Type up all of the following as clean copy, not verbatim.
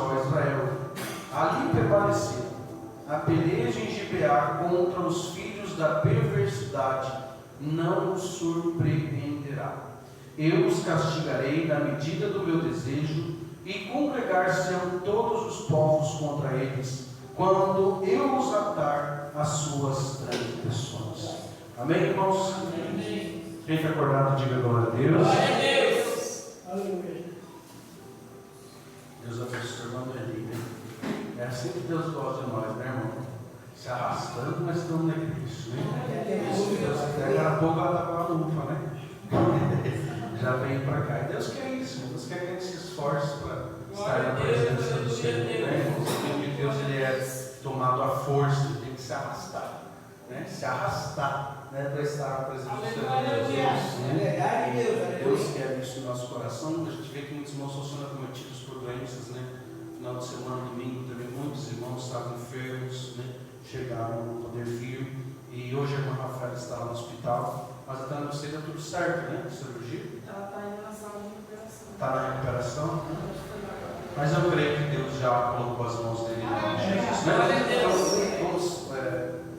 ó Israel, ali prevaleceu a peleja em Gibeá contra os filhos da perversidade, não os surpreenderá. Eu os castigarei na medida do meu desejo, e congregar-se-ão todos os povos contra eles, quando eu os atar às suas transgressões. Amém, irmãos? Amém. Quem está acordado, diga glória a Deus. Glória a Deus. Aleluia. Deus abençoe, irmão Eli. É assim que Deus gosta de nós, né, irmão? Se arrastando, mas estamos na igreja, né? Isso, Deus até daqui a pouco ela está com a lupa, né? Já veio para cá. E Deus quer isso, Deus quer que a gente se esforce para estar na presença do Senhor, né? O Senhor de Deus, ele é tomado à força, ele tem que se arrastar, né? Se arrastar, né? Para estar na presença do Senhor. Deus quer isso no nosso coração. A gente vê que muitos irmãos são acometidos por doenças, né? Final de semana, domingo, também muitos irmãos estavam enfermos, né? Chegaram a não poder vir. E hoje a irmã Rafaela está no hospital, mas até não sei, deu tudo certo, né? Cirurgia? Ela está em uma sala de recuperação. Está na recuperação? Mas eu creio que Deus já colocou as mãos dele em nome de Jesus, né? Então, vamos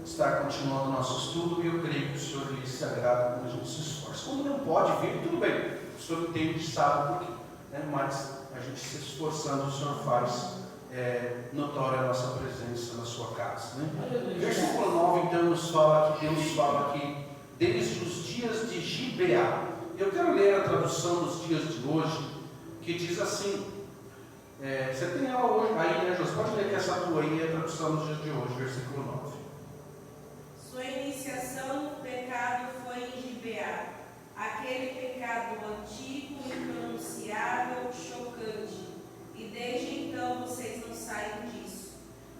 estar continuando o nosso estudo, e eu creio que o Senhor lhe se agrada quando a gente se esforça. Como não pode vir, tudo bem. O Senhor entende, sabe por quê, né? Mas a gente se esforçando, o Senhor faz notória a nossa presença na sua casa, né? Versículo 9 então nos fala que Deus fala que desde os dias de Gibeá. Eu quero ler a tradução dos dias de hoje, que diz assim, você tem ela hoje aí, né, José? Pode ler que essa tua aí é a tradução dos dias de hoje, versículo 9. Sua iniciação no pecado foi em Gibeá, aquele pecado antigo, impronunciável, chocante. E desde então vocês não saem disso.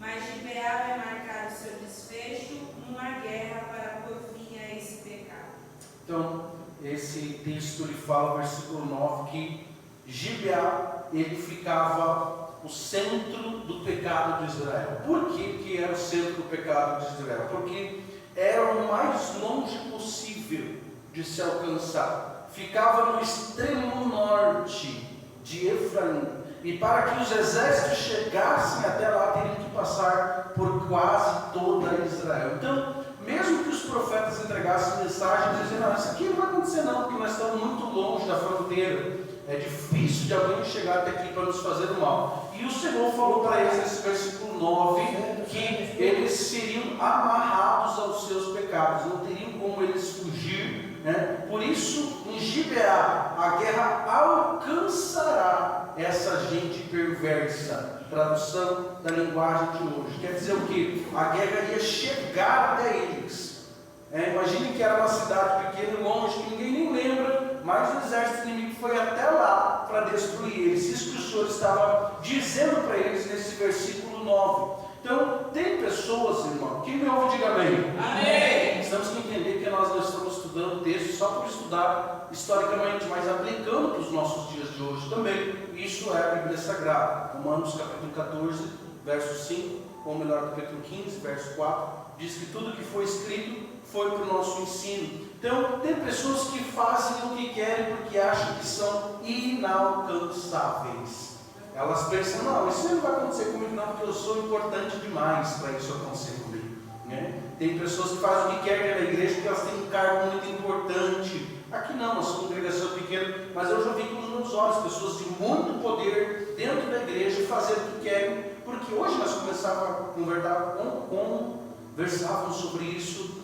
Mas Gibeá vai marcar o seu desfecho numa guerra para pôr fim a esse pecado. Então, esse texto ele fala, versículo 9, que Gibeá, ele ficava o centro do pecado de Israel. Por que era o centro do pecado de Israel? Porque era o mais longe possível de se alcançar. Ficava no extremo norte de Efraim. E para que os exércitos chegassem até lá, teriam que passar por quase toda Israel. Então, mesmo que os profetas entregassem mensagens dizendo, não, isso aqui não vai acontecer não, porque nós estamos muito longe da fronteira, é difícil de alguém chegar até aqui para nos fazer o mal. E o Senhor falou para eles nesse versículo 9, que eles seriam amarrados aos seus pecados, não teriam como eles fugir, né? Por isso, em Gibeá, a guerra alcançará essa gente perversa. Tradução da linguagem de hoje. Quer dizer o que? A guerra ia chegar até eles. Imagine que era uma cidade pequena e longe, que ninguém nem lembra, mas o exército inimigo foi até lá para destruir eles. Isso que o Senhor estava dizendo para eles nesse versículo 9. Então, tem pessoas, irmão, quem me ouve, diga amém. Amém. Temos que entender que nós não estamos estudando texto só por estudar historicamente, mas aplicando para os nossos dias de hoje também. Isso é a Bíblia Sagrada. Romanos capítulo 14, verso 5, ou melhor, capítulo 15, verso 4, diz que tudo que foi escrito foi para o nosso ensino. Então, tem pessoas que fazem o que querem porque acham que são inalcançáveis. Elas pensam, não, isso não vai acontecer comigo não, porque eu sou importante demais para isso acontecer comigo, né? Tem pessoas que fazem o que querem na igreja porque elas têm um cargo muito importante. Aqui não, nossa congregação é pequena, mas eu já vi com os meus olhos pessoas de muito poder dentro da igreja fazendo o que querem, porque hoje nós conversávamos sobre isso,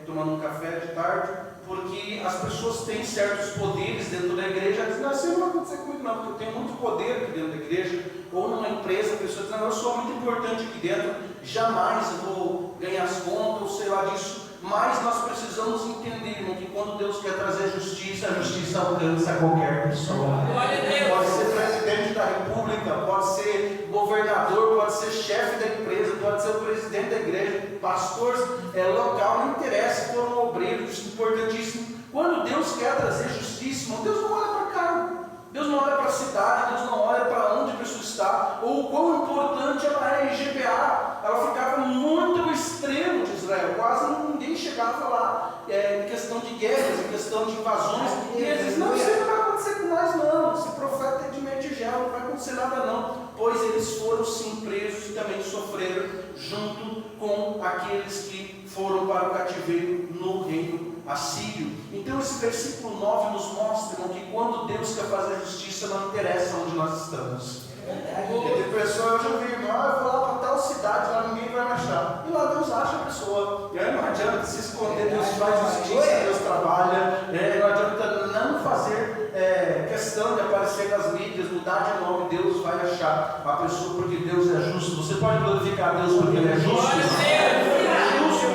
tomando um café de tarde, porque as pessoas têm certos poderes dentro da igreja, dizem, não, isso não vai acontecer comigo não, porque eu tenho muito poder aqui dentro da igreja, ou numa empresa, a pessoa diz, não, eu sou muito importante aqui dentro, jamais eu vou ganhar as contas, ou sei lá disso. Mas nós precisamos entender, irmão, que quando Deus quer trazer justiça, a justiça alcança qualquer pessoa. Pode ser presidente da república, pode ser governador, pode ser chefe da empresa, pode ser o presidente da igreja, pastor local, não interessa, for um obreiro, isso é importantíssimo. Quando Deus quer trazer justiça, irmão, Deus não olha para cargo, Deus não olha para a cidade, Deus não olha para onde a pessoa está, ou o quão importante ela é em Gibeá. Ela ficava muito no extremo de Israel, quase ninguém chegava lá, em questão de guerras, em questão de invasões, e eles dizem, não, isso não vai acontecer com nós não, esse profeta é de Medigel, não vai acontecer nada não, pois junto com aqueles que foram para o cativeiro no reino assírio. Então esse versículo 9 nos mostra que quando Deus quer fazer justiça, não interessa onde nós estamos. E tem pessoa, eu já vi, eu vou lá para tal cidade, lá ninguém vai me achar. E lá Deus acha a pessoa. Não adianta se esconder, Deus faz justiça, Deus trabalha. Não adianta não fazer questão de aparecer nas mídias, mudar de nome, Deus vai achar a pessoa, porque Deus é justo. Você pode glorificar a Deus porque Ele é justo.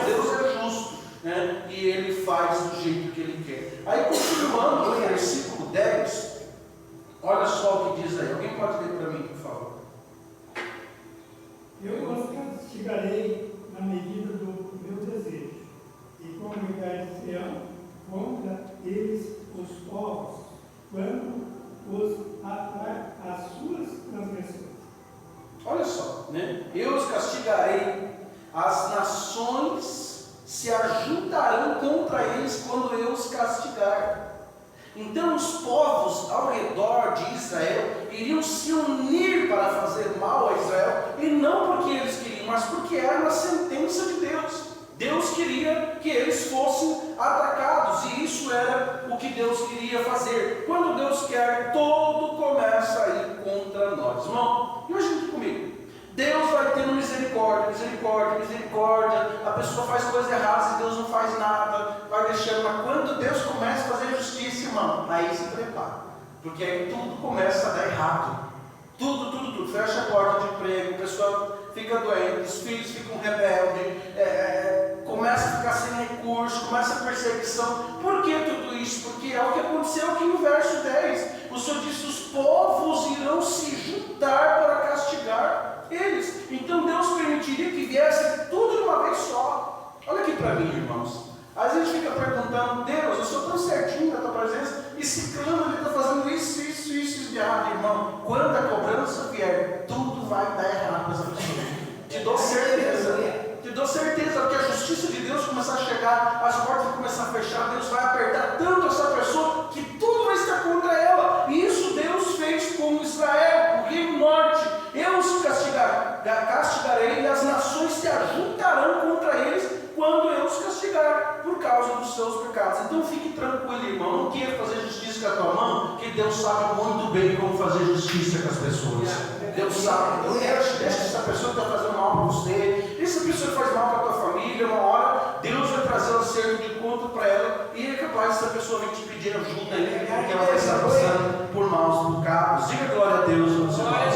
Deus é justo, né? E Ele faz do jeito que Ele quer. Aí continuando no versículo 10, olha só o que diz aí. Alguém pode ler para mim, por favor? Eu os castigarei na medida do meu desejo, e congregar-se-ão contra eles os povos, quando os atrai às suas transgressões. Olha só, né? Eu os castigarei, as nações se ajuntarão contra eles quando eu os castigar. Então os povos ao redor de Israel iriam se unir para fazer mal a Israel, e não porque eles queriam, mas porque era uma sentença de Deus. Deus queria que eles fossem atacados, e isso era o que Deus queria fazer. Quando Deus quer, todo começa a ir contra nós. Irmão, imagine comigo. Deus vai tendo misericórdia, misericórdia, misericórdia. A pessoa faz coisas erradas e Deus não faz nada, vai deixando. Mas quando Deus começa a fazer justiça, irmão, aí se prepara, porque aí tudo começa a dar errado. Tudo. Fecha a porta de emprego, a pessoa fica doente, os filhos ficam rebeldes, começa a ficar sem recurso, começa a perseguição. Por que tudo isso? Porque é o que aconteceu aqui no verso 10. O Senhor disse: os povos irão se juntar para castigar eles. Então Deus permitiria que viesse tudo de uma vez só. Olha aqui para mim, irmãos. Às vezes a gente fica perguntando: Deus, eu sou tão certinho na tua presença, e Ciclano ele está fazendo isso de errado. Irmão, quando a cobrança vier, tudo vai dar errado para essa pessoa. Te dou certeza, porque a justiça de Deus começar a chegar, as portas vão começar a fechar, Deus vai apertar tanto essa pessoa que tudo vai estar contra ela. E isso Deus fez com Israel, o reino norte. Eu os castigarei, e as nações se ajuntarão contra eles quando eu os castigar por causa dos seus pecados. Então fique tranquilo, irmão. Não queira fazer justiça com a tua mão, que Deus sabe muito bem como fazer justiça com as pessoas. Deus sabe. Então deixa essa pessoa que está fazendo mal para você, essa pessoa que faz mal para a tua família, uma hora Deus vai trazer um acerto de conta para ela, e é capaz essa pessoa vir te pedir ajuda aí, porque ela vai estar passando por maus bocados. Diga glória a Deus, meus irmãos.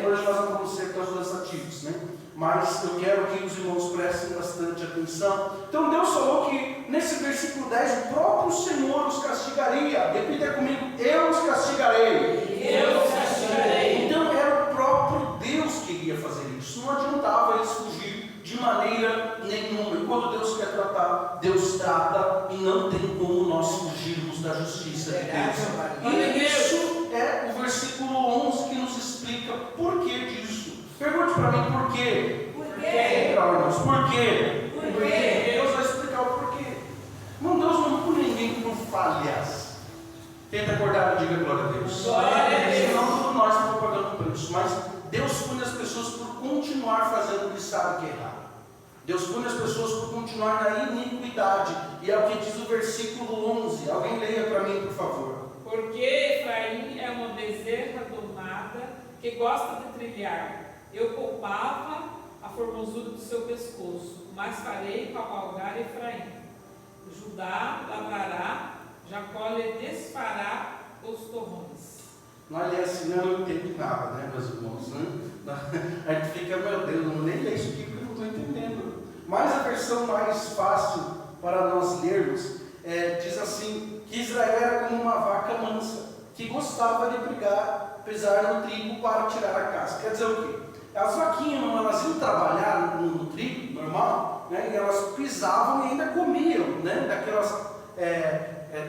Hoje nós não vamos ser cansativos, né? Mas eu quero que os irmãos prestem bastante atenção. Então Deus falou que nesse versículo 10 o próprio Senhor os castigaria. Repita comigo: eu os castigarei. Eu os castigarei. Então era o próprio Deus que iria fazer isso. Não adiantava eles fugir de maneira nenhuma. E quando Deus quer tratar, Deus trata, e não tem como nós fugirmos da justiça de Deus. E isso é o versículo 11 que nos explica por que disso. Pergunte para mim por quê. Por quê? Por quê? Por quê? Deus vai explicar o porquê. Irmão, Deus não pune ninguém com falhas. Tenta acordar e diga glória a Deus. Glória a Deus. Senão todos nós estamos pagando preço. Mas Deus pune as pessoas por continuar fazendo o que sabe que é errado. Deus pune as pessoas por continuar na iniquidade. E é o que diz o versículo 11. Alguém leia para mim, por favor. Porque Efraim é uma bezerra domada que gosta de trilhar. Eu poupava a formosura do seu pescoço, mas farei cavalgar Efraim. Judá lavrará, Jacó lhe desfará os torrões. Nós lê assim, eu não entendo nada, né, meus irmãos? Né? A gente fica, meu Deus, não nem leio isso aqui porque eu não estou entendendo. Mas a versão mais fácil para nós lermos diz assim: que Israel era como uma vaca mansa, que gostava de brigar, pisar no trigo para tirar a casca. Quer dizer o quê? As vaquinhas, elas iam trabalhar no trigo normal, né, e elas pisavam e ainda comiam, né, daquelas,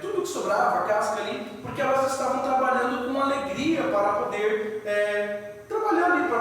tudo que sobrava, a casca ali, porque elas estavam trabalhando com alegria para poder trabalhar ali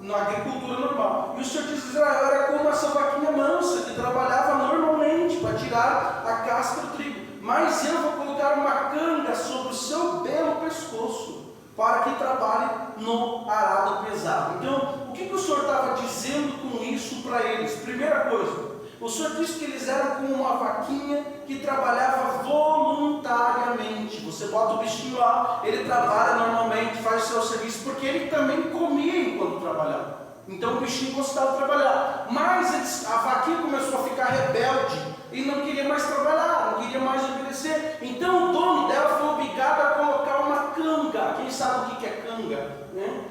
na agricultura normal. E o Senhor diz: Israel era como essa vaquinha mansa que trabalhava normalmente para tirar a casca do trigo, mas eu vou colocar uma canga sobre o seu belo pescoço, para que trabalhe no arado pesado. Então, o que o Senhor estava dizendo com isso isso para eles. Primeira coisa, o Senhor disse que eles eram como uma vaquinha que trabalhava voluntariamente. Você bota o bichinho lá, ele trabalha normalmente, faz o seu serviço, porque ele também comia enquanto trabalhava. Então o bichinho gostava de trabalhar. Mas a vaquinha começou a ficar rebelde e não queria mais trabalhar, não queria mais obedecer. Então o dono dela foi obrigado a colocar uma canga. Quem sabe o que é canga? Né?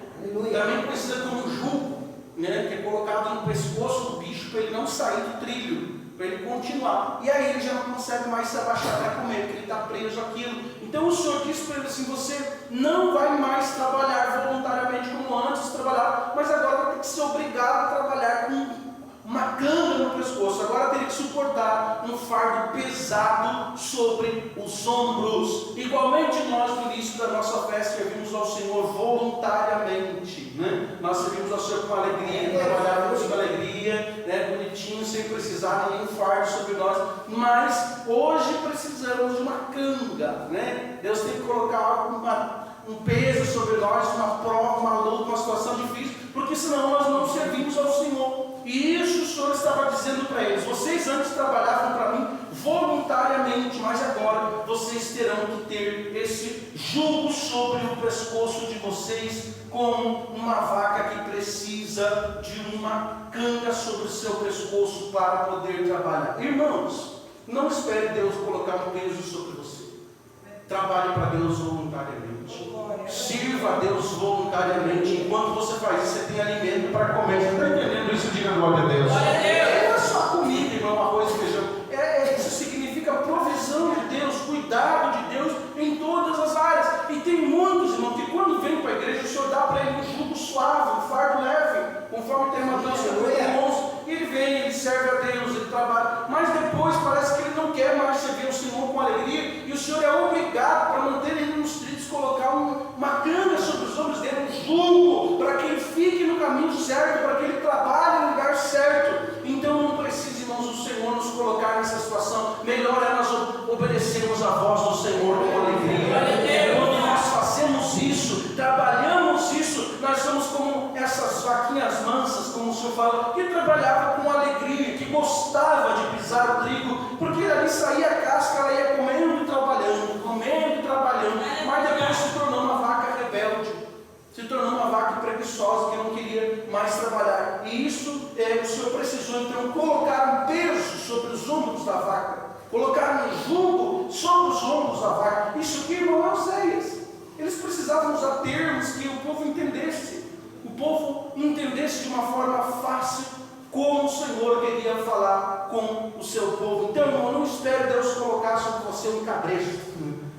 Também precisa de um jugo, né? Que é colocado no pescoço do bicho para ele não sair do trilho, para ele continuar. E aí ele já não consegue mais se abaixar para comer, porque ele está preso àquilo. Então o Senhor disse para ele assim: você não vai mais trabalhar voluntariamente como antes trabalhava, mas agora vai ter que ser obrigado a trabalhar com uma canga no pescoço. Agora teria que suportar um fardo pesado sobre os ombros. Igualmente nós no início da nossa festa servimos ao Senhor voluntariamente, né? Nós servimos ao Senhor com alegria, trabalhávamos com alegria, né? Bonitinho, sem precisar nenhum fardo sobre nós. Mas hoje precisamos de uma canga, né? Deus tem que colocar um peso sobre nós, uma prova, uma luta, uma situação difícil, porque senão nós não servimos ao Senhor. E isso o Senhor estava dizendo para eles: vocês antes trabalhavam para mim voluntariamente, mas agora vocês terão que ter esse jugo sobre o pescoço de vocês, como uma vaca que precisa de uma canga sobre o seu pescoço para poder trabalhar. Irmãos, não espere Deus colocar um peso sobre você. Trabalhe para Deus voluntariamente. Sirva a Deus voluntariamente. Enquanto você faz isso, você tem alimento para comer. Você está entendendo isso? Diga glória a Deus. Não é só comida, irmão, arroz e feijão. Isso significa provisão de Deus, cuidado de Deus em todas as áreas. E tem muitos, irmão, que quando vem para a igreja, o Senhor dá para ele um jugo suave, um fardo leve, conforme tem uma dança e ele vem, ele serve a Deus, ele trabalha. Mas depois parece que ele não quer mais servir o Senhor com alegria, e o Senhor é obrigado, para manter ele nos trilhos, colocar uma canga sobre os ombros dele, um jugo, para que ele fique no caminho certo, para que ele trabalhe no lugar certo. Então não precisa, irmãos, o Senhor nos colocar nessa situação. Melhor é nós obedecermos a voz do Senhor com alegria. Quando nós fazemos isso, trabalhamos isso, nós somos como essas vaquinhas mansas, como o Senhor fala, que trabalhava com alegria, que gostava de pisar o trigo, porque ali saía a casca, ela ia comendo e trabalhando, mas depois se tornou uma vaca rebelde, se tornou uma vaca preguiçosa, que não queria mais trabalhar. E isso o Senhor precisou então colocar um peso sobre os ombros da vaca, colocar um jugo sobre os ombros da vaca. Isso aqui, irmão, é Oséias. Eles precisavam usar termos que o povo entendesse, de uma forma fácil como o Senhor queria falar com o seu povo. Então, irmão, não espere Deus colocar sobre você um cabresto,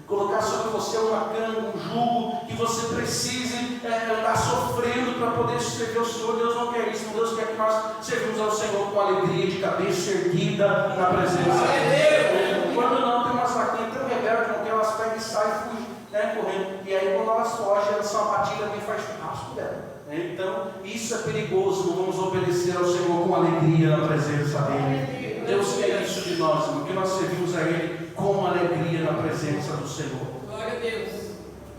colocar sobre você uma canga, um jugo, que você precise andar sofrendo para poder servir ao Senhor. Deus não quer isso. Deus quer que nós servimos ao Senhor com alegria, de cabeça erguida na presença dele. Quando não, tem umas vaquinhas tão rebeldes que elas pegam e saem correndo. E aí, quando elas fogem, elas são abatidas e faz churrasco dela. Então, isso é perigoso. Não vamos obedecer ao Senhor com alegria na presença dele. Deus quer isso de nós, porque nós servimos a Ele com alegria na presença do Senhor. Glória a Deus.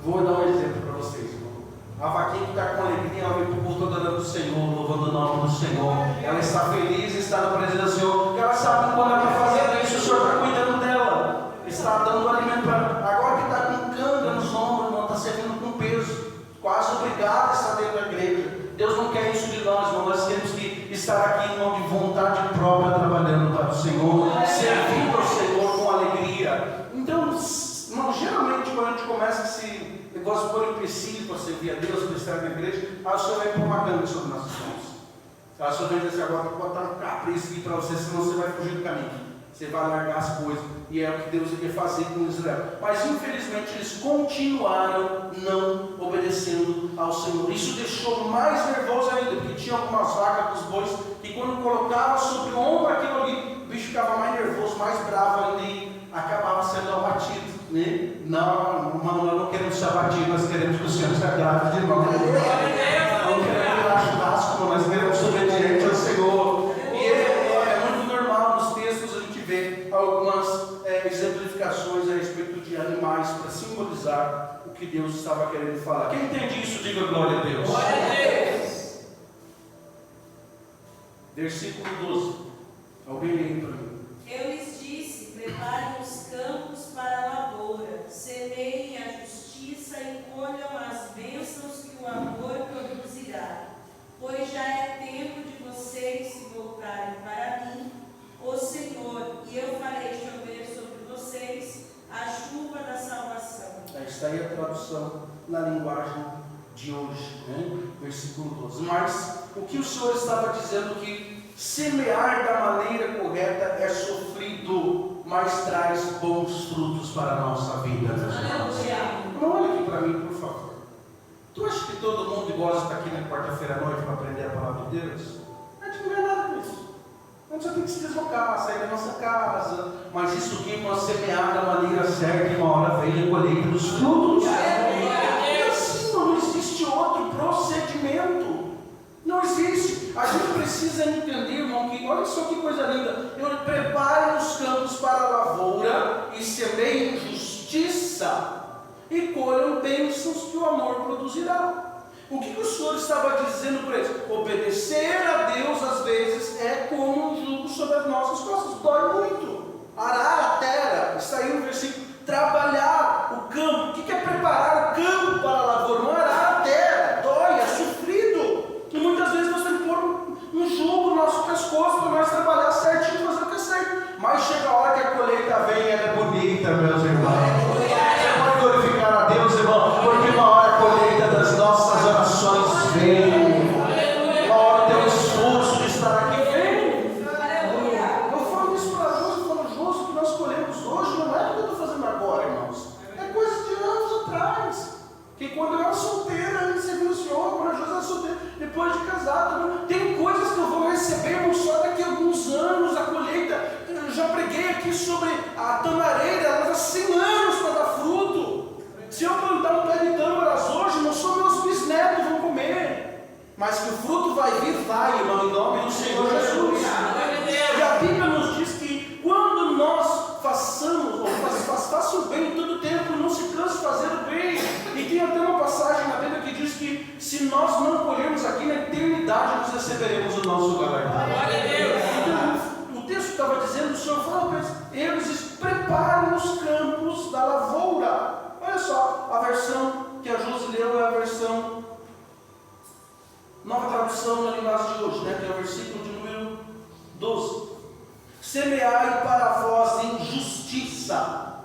Vou dar um exemplo para vocês, irmão. A vaquinha que está com alegria, ela vem para o culto adorando o Senhor, louvando o nome do Senhor. Ela está feliz, está na presença do Senhor, porque ela sabe que quando ela está fazendo isso, o Senhor está cuidando dela, está dando alimento para ela. Agora que está com canga nos ombros, não está servindo com peso, quase obrigado a estar dentro da igreja. Deus não quer isso de nós, irmão. Nós temos que estar aqui em nome de vontade própria, trabalhando para o Senhor, servindo ao Senhor com alegria. Então, irmão, geralmente quando a gente começa esse negócio de pôr empecilho para servir a Deus, para estar na igreja, aí o Senhor vem pôr uma canga sobre nossas mãos. Aí o Senhor vem dizer assim: agora vou botar um capricho aqui para você, senão você vai fugir do caminho. Você vai largar as coisas. E é o que Deus quer fazer com Israel. Mas infelizmente eles continuaram não obedecendo ao Senhor. Isso deixou mais nervoso ainda, porque tinha algumas vacas dos bois, e quando colocava sobre o ombro aquilo ali, o bicho ficava mais nervoso, mais bravo ainda, e acabava sendo abatido. Né? Não, nós não queremos ser abatidos, nós queremos que o Senhor se agrade de nós. Não queremos virar churrasco, nós queremos ser obedientes ao Senhor. E é muito normal nos textos a gente ver algumas exemplificações a respeito de animais para simbolizar o que Deus estava querendo falar. Quem entende isso, diga glória a Deus. Glória a Deus. Versículo 12. Alguém lê para mim. Eu lhes disse: preparem os campos para a lavoura, semeiem a justiça e colham as bênçãos que o amor produzirá. Pois já é tempo de vocês se voltarem para mim, o Senhor, e eu farei chover sobre vocês a chuva da salvação. Está aí a tradução na linguagem de hoje, né? Versículo 12. Mas o que o Senhor estava dizendo que semear da maneira correta é sofrido, mas traz bons frutos para a nossa vida. Não olha aqui para mim, por favor. Tu acha que todo mundo gosta de estar aqui na quarta-feira à noite para aprender a palavra de Deus? A gente não ganha nada com isso. A gente só tem que se deslocar, sair da nossa casa. Mas isso aqui, uma semear da maneira certa, e uma hora vem a colheita dos frutos. E assim não existe outro procedimento. Não existe. A gente precisa entender, irmão, que olha só que coisa linda. Eu preparo os campos para a lavoura e semeio justiça e colham bênçãos que o amor produzirá. O que o Senhor estava dizendo para eles? Obedecer a Deus às vezes é como um jugo sobre as nossas costas, dói muito. Arar a terra, está aí no versículo. Trabalhar o campo, o que é preparar o campo para a lavoura? Não é arar a terra, dói, é sofrido. E muitas vezes nós temos que pôr um jugo no nosso pescoço para nós trabalhar certinho, fazer o que é certo. Mas chega a hora que a colheita vem e ela é bonita, meus irmãos. Você pode glorificar a Deus, irmão, porque uma hora a colheita das nossas orações vem. Uma hora tem o esforço de estar aqui, vem. Eu falo isso para Josi, eu falo, Josi, o que nós colhemos hoje não é o que eu estou fazendo agora, irmãos. É coisa de anos atrás. Que quando eu era solteira, antes de servir o Senhor, quando a Josi era solteira, depois de casado, tem coisas que eu vou receber, irmão, só daqui a alguns anos, a colheita. Eu já preguei aqui sobre a tamareira, ela leva 100 anos para dar fruto. Se eu plantar um pé de tâmaras hoje, não só meus bisnetos vão comer, mas que o fruto vai vir, vai, irmão, em nome do Senhor Jesus. E a Bíblia nos diz que quando nós façamos, ou faça o bem em todo tempo, não se canse de fazer o bem. E tem até uma passagem na Bíblia que diz que se nós não colhermos aqui na eternidade, nós receberemos o nosso galardão. Então, o texto estava dizendo, o Senhor fala para eles preparem os campos da lavoura. Olha só, a versão que a Josi leu é a versão nova tradução na linguagem de hoje, né? Que é o versículo de número 12. Semeai para vós em justiça,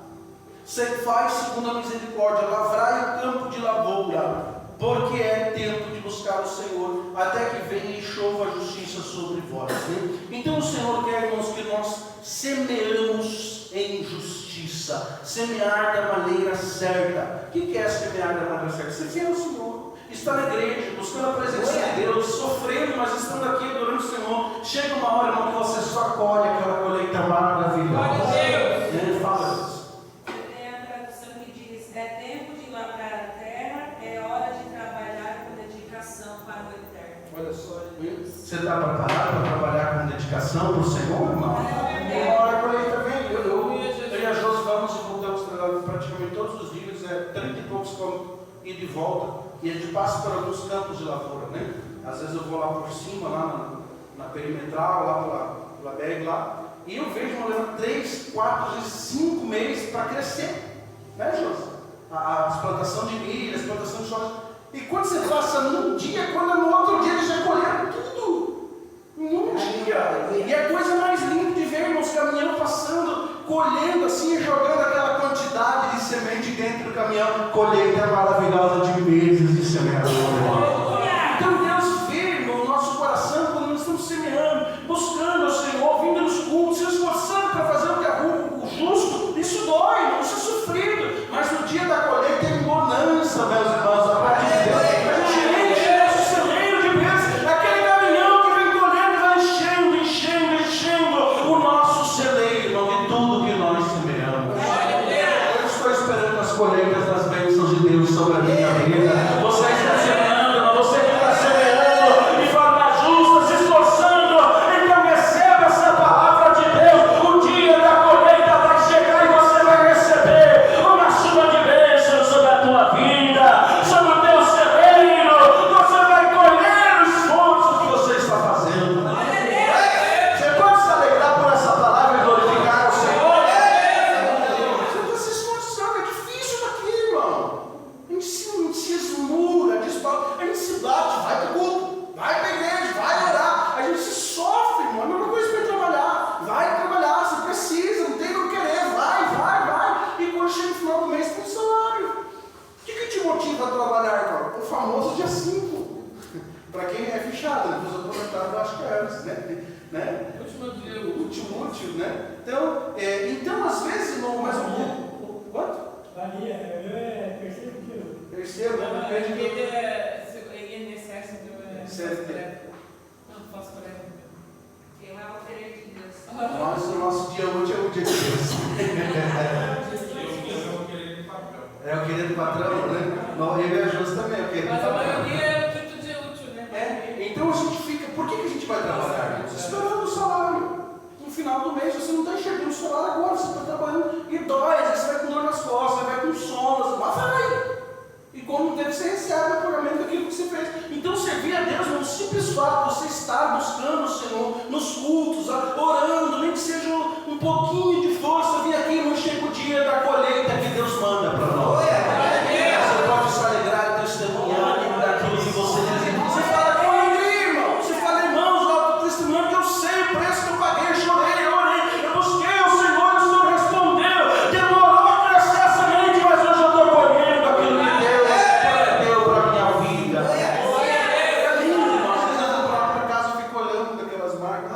ceifai segundo a misericórdia, lavrai o campo de lavoura, porque é tempo de buscar o Senhor, até que venha e chova a justiça sobre vós. Né? Então o Senhor quer, irmãos, que nós semeamos em justiça, semear da maneira certa. O que é semear da maneira certa? Semear o Senhor, estar na igreja, buscando a presença de Deus, sofrendo, mas estando aqui adorando o Senhor. Chega uma hora, irmão, que você só colhe aquela colheita maravilhosa. Ele fala isso. Tem a tradução que diz: é tempo de lavrar a terra, é hora de trabalhar com dedicação para o eterno. Olha só, você está preparado para trabalhar com dedicação para o Senhor, irmão? Uma hora a colheita vem. Eu e a Josi vamos e voltamos praticamente todos os dias, 30 e poucos quilômetros ir de volta, e a gente passa por alguns campos de lavoura, né? Às vezes eu vou lá por cima, lá na perimetral, lá pela BR lá, e eu vejo uma levando 3, 4 e 5 meses para crescer, né, Josi? A plantação de milho, a plantação de soja. E quando você passa num dia, quando no outro dia eles já colheram tudo. Num dia. E a coisa mais linda de ver, irmãos, caminhão passando, colhendo assim e jogando aquela quantidade de semente dentro do caminhão. Colheita maravilhosa de meses de semeadura. Então Deus vê, irmão, o nosso coração quando nós estamos semeando, buscando ao Senhor, vindo nos cultos, se esforçando para fazer o que é o justo. Isso dói, irmão, isso é sofrido. Mas no dia da colheita tem bonança, meus irmãos, a parte de Deus. A gente enche nosso celeiro de Para quem é fichado, depois aposentado, eu acho que é antes, né? Último Útil, né? Então às vezes, irmão, mas quanto? Ali é terceiro dia. Terceiro, né? Depende do... Ele é INSS, então é CLT. Não faço breve. Eu é o querer de Deus. O nosso dia útil é o dia de Deus. É o querido patrão, né? Ele é justo também, o querido Mas a patrão. maioria é o título de útil, né? Então a gente fica, por que a gente vai trabalhar? Esperando o salário. No final do mês você não está enxergando o salário agora, você está trabalhando e dói, às vezes você vai com dor nas costas, vai com sono, mas vai! E como deve ser, recebe o pagamento daquilo que você fez. Então servir a Deus é um simples fato, você estar buscando o Senhor nos cultos, orando, nem que seja um pouquinho de força, vir aqui não chega o dia da colheita que Deus manda para nós. Você pode se alegrar testemunhando daquilo que você deseja. Você fala com alegria, irmão. Você fala, irmãos, o testemunho que eu sei, o preço que eu paguei, chorei, orei, eu busquei o Senhor, o Senhor respondeu. Demorou a crescer a semente, mas hoje eu estou colhendo aquilo que Deus deu para a minha vida. É lindo, irmão. Às vezes eu vou para casa e fico olhando daquelas marcas.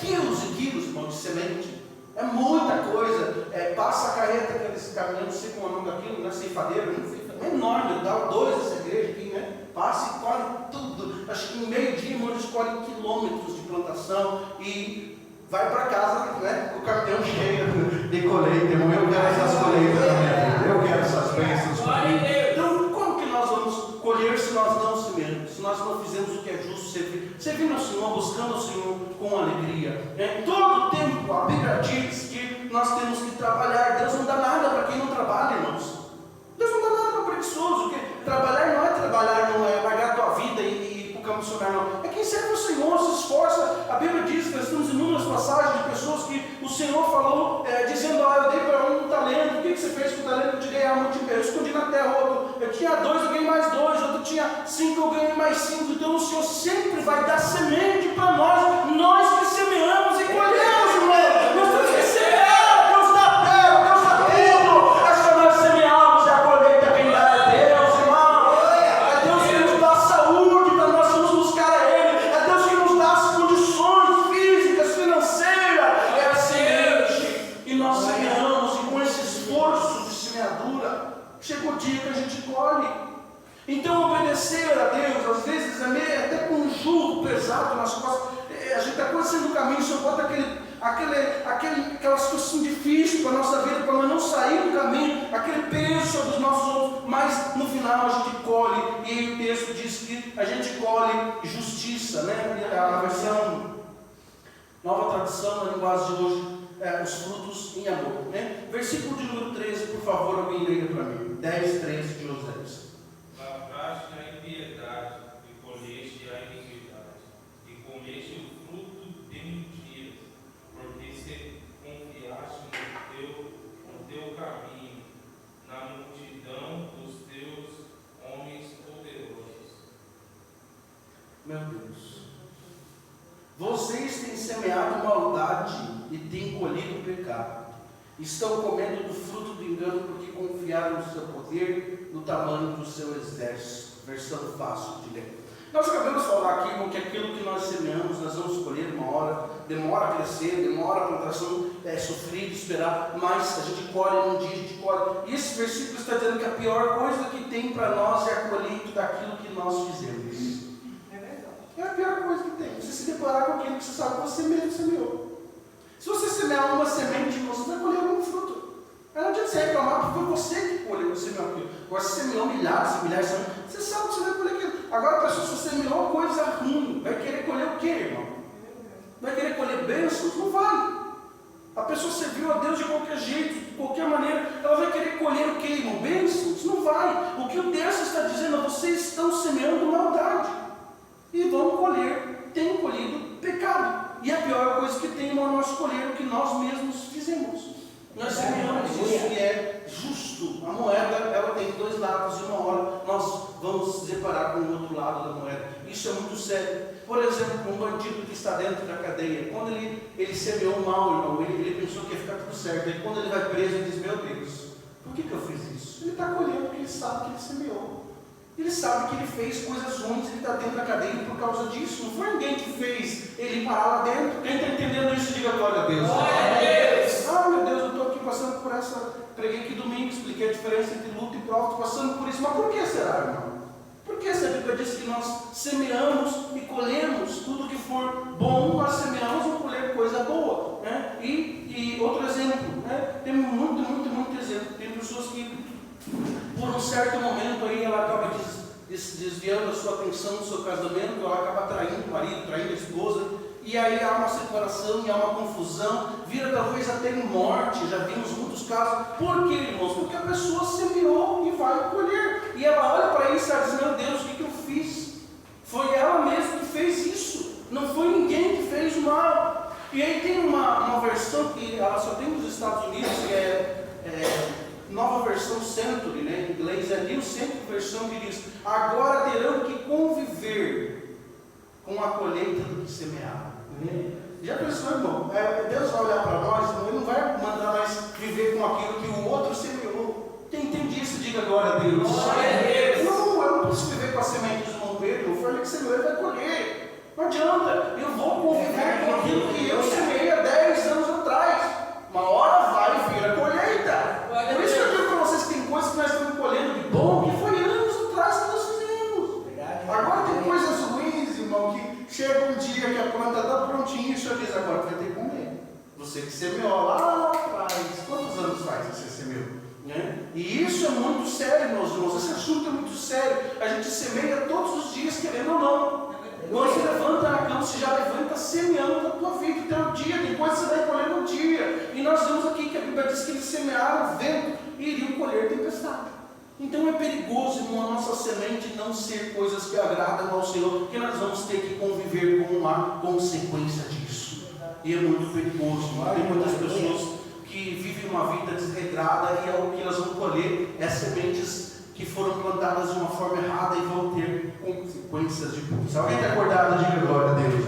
Quilos e quilos, irmão, de semente. É muita coisa. Passa a carreta, aqueles caminhões, não sei como é o nome daquilo, né? Ceifadeiro, né? É enorme, dá 2 essa igreja aqui, né? Passa e colhe tudo. Acho que em meio-dia, irmão, eles colhem quilômetros de plantação e vai para casa, né? O caminhão cheio de colheita, irmão. Eu quero essas colheitas na minha vida, eu quero essas bênçãos comigo. Então, como que nós vamos colher se nós não semeamos? Se nós não fizermos o que é justo, servindo ao Senhor, buscando ao Senhor com alegria. Todo o tempo, a Bíblia diz que nós temos que trabalhar. Deus não dá nada para quem não trabalha, irmãos. Deus não dá nada para o preguiçoso, porque trabalhar não é largar a tua vida e ir para o campo missionário, não. É quem serve o Senhor, se esforça. A Bíblia diz que nós temos inúmeras passagens de pessoas que o Senhor falou, dizendo, eu dei para um talento, o que você fez com o talento? Eu te dei eu escondi na terra, outro, eu tinha 2, eu ganhei mais 2, outro tinha 5, eu ganhei mais 5. Então o Senhor sempre vai dar semente para nós que semeamos e colhemos, irmão. Nós temos que semear, Deus dá terra, Deus dá tudo. É só nós semearmos e a colheita quem dá é Deus, irmão. É Deus que nos dá saúde para nós irmos buscar a Ele. É Deus que nos dá as condições físicas, financeiras. É a semente. E nós semeamos, e com esse esforço de semeadura, chega o dia que a gente colhe. Então obedecer a Deus, às vezes até com um jugo pesado nas costas, a gente está conhecendo o caminho, o Senhor bota aquela situação difícil para a nossa vida, para nós não sair do caminho, aquele peso sobre os nossos ombros, mas no final a gente colhe, e o texto diz que a gente colhe justiça, né? A versão Nova Tradução, na linguagem de hoje, os frutos em amor, né? Versículo de número 13, por favor, alguém leia para mim. 10, 13 de Oséias. Lavraste a impiedade e colheste a iniquidade, e comeste o fruto de mentiras, porque se confiaste no teu caminho, na multidão dos teus homens poderosos. Meu Deus, vocês têm semeado maldade e têm colhido pecado. Estão comendo do fruto do engano porque confiaram no seu poder, no tamanho do seu exército. Versão fácil de ler. Nós acabamos de falar aqui que aquilo que nós semeamos, nós vamos colher uma hora, demora a crescer, demora a plantação, sofrer, esperar, mas a gente colhe num dia, a gente colhe. E esse versículo está dizendo que a pior coisa que tem para nós é a colheita daquilo que nós fizemos. É a pior coisa que tem. Você se deparar com aquilo que você sabe que você mesmo semeou. Se você semear uma semente, você vai colher algum fruto. Não adianta você reclamar, porque foi você que colheu, você semeou aquilo. Agora, se você semeou milhares e milhares de sementes, você sabe que você vai colher aquilo. Agora, a pessoa, se você semeou coisa ruim, vai querer colher o quê, irmão? Vai querer colher bênçãos? Não vai. A pessoa serviu a Deus de qualquer jeito, de qualquer maneira, ela vai querer colher o quê, irmão? Bênçãos? Não vai. O que o texto está dizendo é: vocês estão semeando maldade e vão colher, têm colhido pecado. E a pior coisa que tem é nós colher o que nós mesmos fizemos. Nós semeamos isso que é justo. A moeda, ela tem 2 lados, e uma hora nós vamos nos deparar com o outro lado da moeda. Isso é muito sério. Por exemplo, um bandido que está dentro da cadeia, quando ele semeou mal, irmão, ele pensou que ia ficar tudo certo. E quando ele vai preso, ele diz: meu Deus, por que eu fiz isso? Ele está colhendo porque ele sabe que ele semeou. Ele sabe que ele fez coisas ruins, ele está dentro da cadeia por causa disso. Não foi ninguém que fez ele parar lá dentro. Quem está entendendo isso, diga glória a Deus. Glória a Deus. Ah, meu Deus, eu estou aqui passando por essa. Preguei aqui domingo, expliquei a diferença entre luta e prova, estou passando por isso. Mas por que será, irmão? Porque se a Bíblia diz que nós semeamos e colhemos tudo que for bom, nós semeamos e colher coisa boa. Né? E outro exemplo, né? Tem muito exemplo. Tem pessoas que, por um certo momento, aí ela acaba desviando a sua atenção do seu casamento, ela acaba traindo o marido, traindo a esposa, e aí há uma separação e há uma confusão, vira talvez até em morte. Já vimos muitos casos. Por quê, irmãos? Porque a pessoa semeou e vai colher, e ela olha para isso e ela diz: meu Deus, o que eu fiz? Foi ela mesma que fez isso, não foi ninguém que fez o mal. E aí tem uma versão que ela só tem nos Estados Unidos, que é nova versão Century, né? Em inglês é New Century versão, que diz: agora terão que conviver com a colheita do que semearam. Já pensou, irmão? Deus vai olhar para nós, Ele não vai mandar mais viver com aquilo que o outro semeou. Quem entende isso, diga glória a Deus. Glória a Deus. Não, eu não preciso viver com a semente do irmão Pedro. Foi ele que semeou, ele vai colher. Não adianta, eu vou conviver com aquilo que eu semeei há 10 anos atrás. Uma hora vai vir a colheita. Por isso que eu digo para vocês que tem coisas que nós estamos colhendo de bom, que foi anos atrás que nós fizemos. Agora tem coisas ruins, irmão, que chega um dia que a planta está prontinha e o Senhor diz: agora vai ter que comer. Você que semeou lá atrás, quantos anos faz que você semeou? Né? E isso é muito sério, meus irmãos. Esse assunto é muito sério. A gente semeia todos os dias, querendo ou não. Quando você levanta na cama, você já levanta semeando na tua vida. Tem um dia, tem coisa que você vai colher no dia. E nós vemos aqui que a Bíblia diz que eles semearam vento e iriam colher tempestade. Então é perigoso, irmão, a nossa semente não ser coisas que agradam ao Senhor, porque nós vamos ter que conviver com a consequência disso. E é muito perigoso. Tem muitas pessoas que vivem uma vida desregrada e o que elas vão colher é sementes que foram plantadas de uma forma errada e vão ter consequências de tudo. Se alguém está acordado, diga glória a Deus.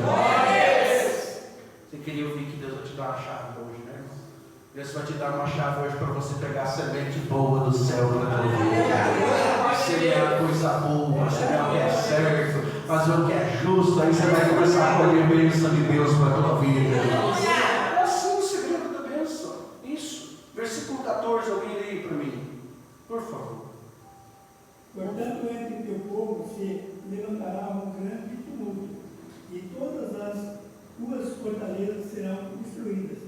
Você queria ouvir que Deus vai te dar uma chave hoje, né? Deus vai te dar uma chave hoje para você pegar a semente boa do céu na tua vida. Semear coisa boa, semear o que é certo, fazer o que é justo, aí você vai começar a colher a bênção de Deus para a tua vida. É assim o segredo da bênção. Isso. Versículo 14, alguém lê aí para mim, por favor. Portanto, entre teu povo se levantará um grande tumulto, e todas as tuas fortalezas serão destruídas,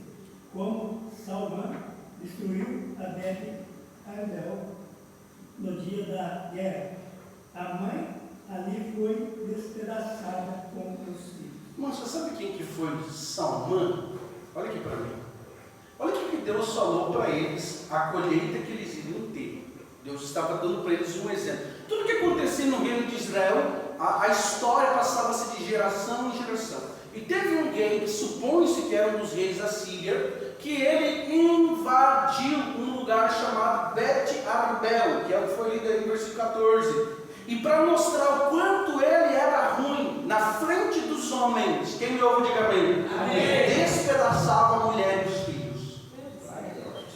como Salmão destruiu a Bet-Arbel no dia da guerra. A mãe ali foi despedaçada com os filhos. Irmão, você sabe quem que foi Salmão? Olha aqui para mim. Olha o que Deus falou para eles, a colheita que eles iriam ter. Deus estava dando para eles um exemplo. Tudo que acontecia no reino de Israel, a história passava-se de geração em geração. E teve um rei que supõe-se que era um dos reis da Síria, que ele invadiu um lugar chamado Bet-Arbel, que é o que foi lido aí no versículo 14. E para mostrar o quanto ele era ruim na frente dos homens, quem me ouve, diga bem, ele despedaçava a mulher e os filhos.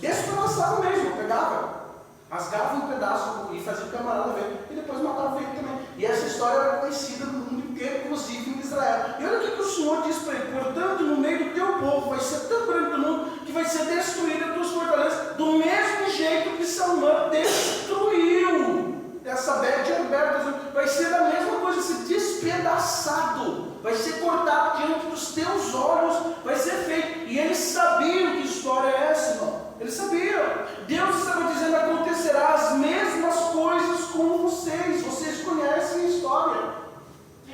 Despedaçava mesmo, pegava, rasgava um pedaço e fazia o camarada ver, e depois matava ele também. E essa história era conhecida no mundo inteiro, inclusive em Israel. E olha o que o Senhor diz para ele: portanto, no meio do teu povo vai ser tão grande o mundo que vai ser destruída as tuas fortalezas, do mesmo jeito que Salmão destruiu essa Bet-Arbel. Vai ser a mesma coisa, ser despedaçado, vai ser cortado diante dos teus olhos, vai ser feito. E eles sabiam que história é essa, irmão. Eles sabiam. Deus estava dizendo: acontecerá as mesmas coisas com vocês. Vocês conhecem a história.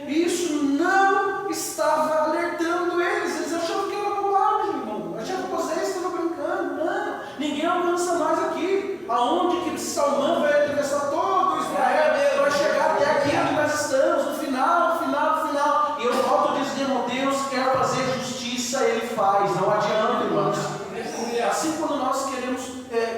E isso não estava alertando eles. Eles achavam que era bobagem, irmão. Achavam que vocês estavam brincando. Não, ninguém alcança mais aqui. Aonde que Salmão vai atravessar todo Israel, vai chegar até aqui onde nós estamos, no final. E eu volto dizendo: Deus quer fazer justiça, Ele faz. Não adianta, irmãos. Assim, quando nós queremos,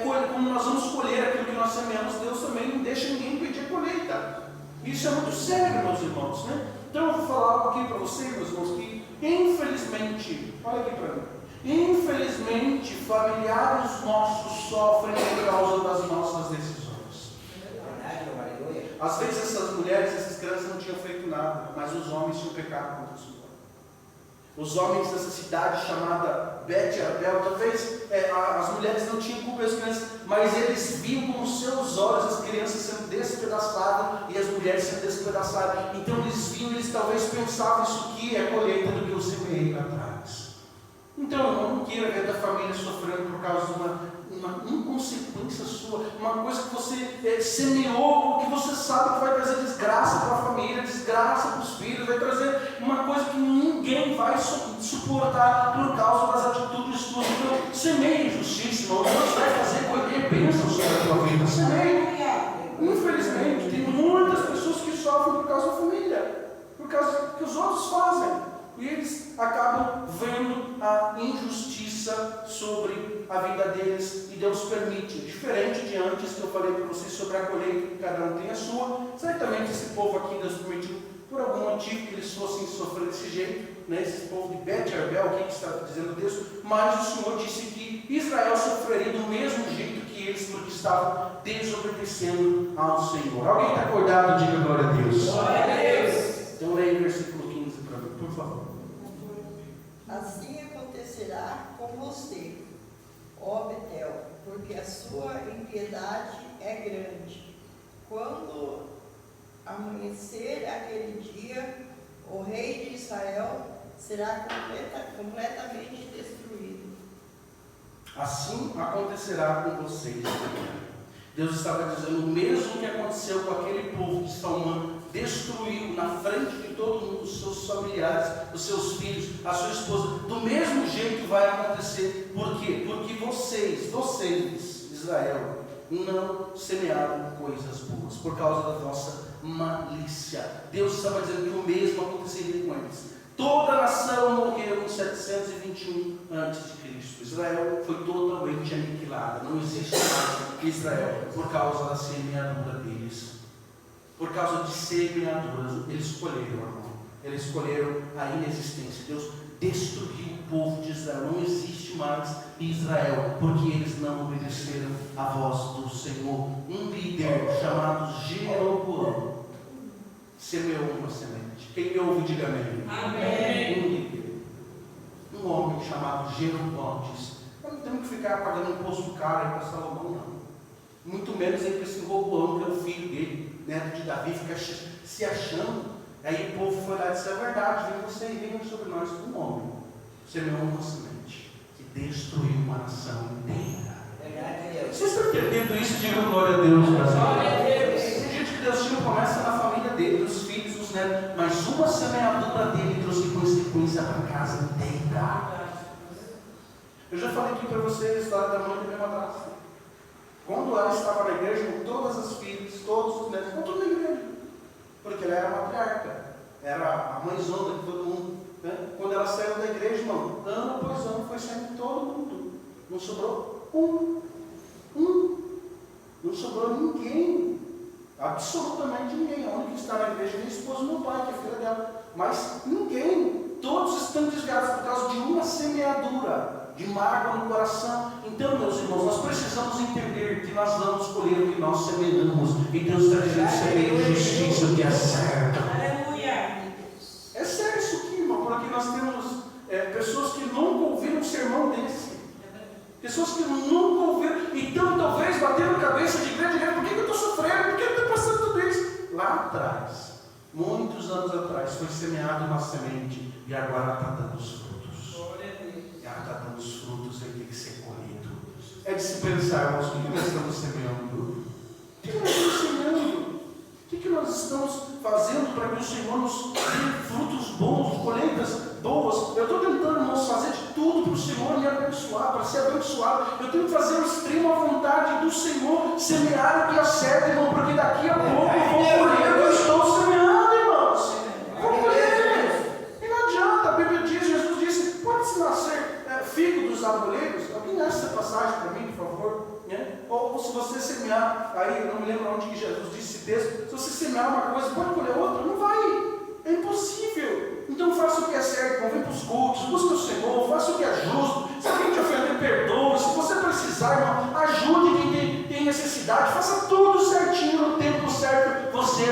quando nós vamos colher aquilo que nós semeamos, Deus também não deixa ninguém pedir colheita. Isso é muito sério, meus irmãos, né? Então eu vou falar algo aqui para vocês, meus irmãos, que infelizmente, olha aqui para mim, infelizmente familiares nossos sofrem por causa das nossas decisões. às vezes essas mulheres, essas crianças não tinham feito nada, mas os homens tinham pecado contra o Senhor. Os homens dessa cidade chamada Bet Arbel, talvez as mulheres não tinham culpa das crianças, mas eles viam com os seus olhos as crianças sendo despedaçadas e as mulheres sendo despedaçadas. Então eles viam, eles talvez pensavam, isso aqui é colheita do que eu semeei lá atrás. Então, irmão, não queira ver a família sofrendo por causa de uma inconsequência sua, uma coisa que você semeou, que você sabe que vai trazer desgraça para a família, desgraça para os filhos, vai trazer uma coisa que ninguém vai suportar por causa das atitudes suas. Então, semeie justiça, irmão. Deus vai fazer colher bênção sobre a tua vida. Semeie. Infelizmente, tem muitas pessoas que sofrem por causa da família, por causa do que os outros fazem. E eles acabam vendo a injustiça sobre a vida deles e Deus permite. Diferente de antes que eu falei para vocês sobre a colheita, que cada um tem a sua. Certamente esse povo aqui, Deus permitiu por algum motivo que eles fossem sofrer desse jeito, né? Esse povo de Bet Arbel, o que está dizendo Deus? Mas o Senhor disse que Israel sofreria do mesmo jeito que eles, porque estavam desobedecendo ao Senhor. Alguém está acordado? Diga glória a Deus. Glória a Deus. Então leia o versículo 15 para mim, por favor. Assim acontecerá com você, ó Betel, porque a sua impiedade é grande. Quando amanhecer aquele dia, o rei de Israel será completamente destruído. Assim acontecerá com vocês. Deus estava dizendo o mesmo que aconteceu com aquele povo que Salmão destruiu na frente de todo mundo, os seus familiares, os seus filhos, a sua esposa. Do mesmo jeito vai acontecer. Por quê? Porque vocês, Israel, não semearam coisas boas por causa da vossa malícia. Deus estava dizendo que o mesmo aconteceria com eles. Toda a nação morreu em 721 a.C. Israel foi totalmente aniquilada. Não existe mais Israel por causa da semeadura deles. Por causa de semeaduras, eles escolheram, irmão. Eles escolheram a inexistência. Deus destruiu o povo de Israel. Não existe mais Israel, porque eles não obedeceram à voz do Senhor. Um líder chamado Jeroboão semeou uma semente. Quem me ouve, diga amém. Amém. Um líder, um homem chamado Jeroboão disse: eu não tenho que ficar pagando imposto caro para Salomão, não. Muito menos para esse Roboão, que é o filho dele, neto de Davi, fica se achando. Aí o povo foi lá e disse: é verdade, vem você e venha sobre nós. Um homem semeou uma semente que destruiu uma nação inteira. Vocês estão entendendo isso? Digam glória a Deus, Brasil. Glória a Deus. Tem gente que Deus tira começa na família dele, nos filhos, nos netos, mas uma semeadura dele trouxe consequência para a casa inteira. Eu já falei aqui para vocês a história da mãe da minha madrasta. Quando ela estava na igreja, com todas as filhas, todos os netos, ficou tudo na igreja. Porque ela era matriarca, era a mãezona de todo mundo. Né? Quando ela saiu da igreja, irmão, ano após ano foi saindo todo mundo. Não sobrou um. Não sobrou ninguém. Absolutamente ninguém. A única que está na igreja é minha esposa e meu pai, que é filha dela. Mas ninguém. Todos estão desviados por causa de uma semeadura de mágoa no coração. Então, meus irmãos, nós precisamos entender que nós vamos colher o que nós semeamos. E Deus está dizendo: semeie justiça, o que é certo. Aleluia. É sério isso aqui, irmão, porque nós temos pessoas que nunca ouviram um sermão desse. Pessoas que nunca ouviram. Então, talvez bateram cabeça de igreja, por que eu estou sofrendo? Por que eu estou passando tudo isso? Lá atrás, muitos anos atrás, foi semeada uma semente e agora está dando os frutos. E ela está dando os frutos e tem que ser colhido. É de se pensar, irmãos, o que nós estamos semeando? O que nós estamos semeando? O que nós estamos fazendo para que o Senhor nos dê frutos bons, colheitas boas? Eu estou tentando, irmãos, fazer de tudo para o Senhor me abençoar, para ser abençoado. Eu tenho que fazer o extremo à vontade do Senhor, semear o que é certo, irmão, porque daqui a pouco eu vou colher o que eu estou semeando, irmãos. Vou colher. E não adianta, a Bíblia diz, Jesus disse: pode-se nascer figo dos arvoredos? Alguém acha essa passagem para mim, por favor? Ou se você semear, aí eu não me lembro onde que Jesus disse esse texto, se você semear uma coisa, pode colher outra? Não vai, é impossível. Então faça o que é certo, vem para os cultos, busque o Senhor, faça o que é justo. Se alguém te ofender, perdoe. Se você precisar, irmão, ajude quem tem necessidade, faça tudo certinho no tempo certo. Você